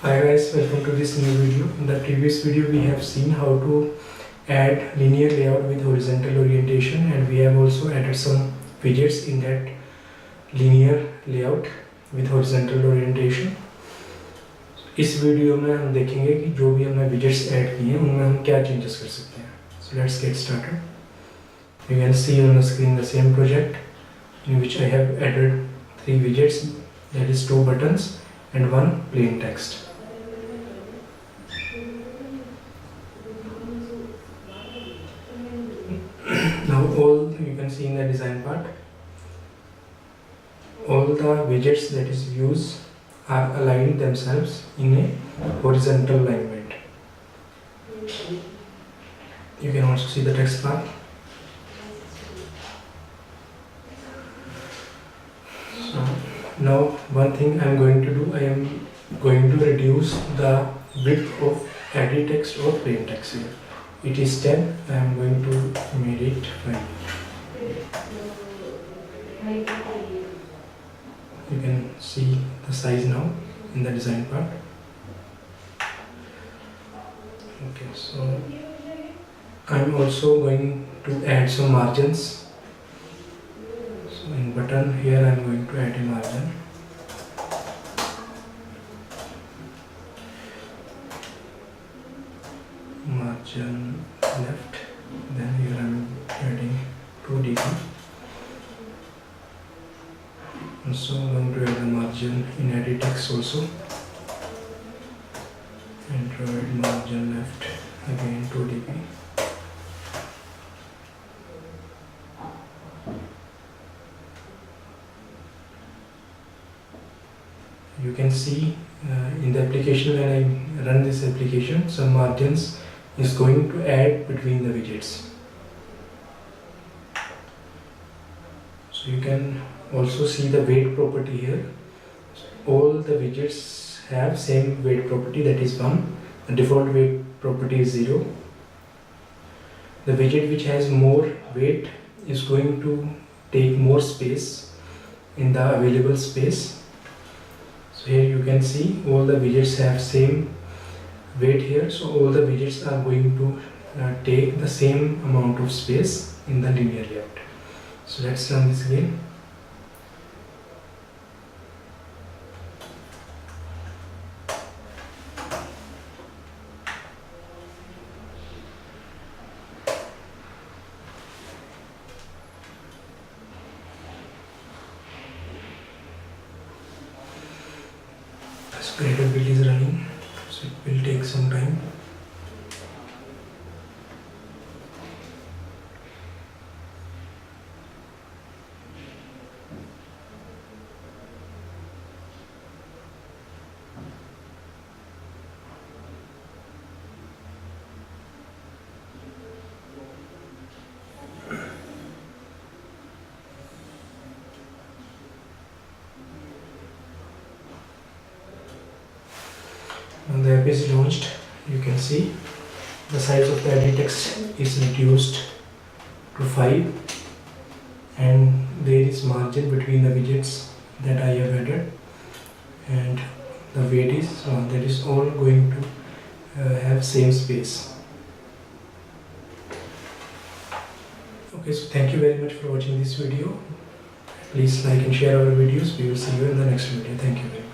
Hi guys, welcome to this new video. In the previous video we have seen how to add linear layout with horizontal orientation, and we have also added some widgets in that linear layout with horizontal orientation. इस video में हम देखेंगे कि जो भी हमने widgets add किए हैं उनमें हम क्या changes कर सकते हैं. So let's get started. You can see on the screen the same project in which I have added 3 widgets, that is 2 buttons and 1 plain text. Now all you can see in the design part, all the widgets that is used are aligned themselves in a horizontal alignment. You can also see the text part. So now one thing I am going to do, I am going to reduce the width of edit text or plain text here. It is 10, I am going to make it 5. You can see the size now in the design part. Okay, so I am also going to add some margins. So in button here I am going to add a margin. Margin left, then here I am adding 2 dp. Also I am going to add a margin in edit text also, Android margin left, again 2 dp. You can see in the application, when I run this application, some margins is going to add between the widgets. So you can also see the weight property here. All the widgets have same weight property, that is 1. The default weight property is 0. The widget which has more weight is going to take more space in the available space. So here you can see all the widgets have same weight here, so all the widgets are going to take the same amount of space in the linear layout. So let's run this again. This creator build is running, so it will take some time. When the app is launched, you can see the size of the edit text is reduced to 5, and there is margin between the widgets that I have added, and the weight is that is all going to have same space. Okay, so thank you very much for watching this video. Please like and share our videos. We will see you in the next video. Thank you very much.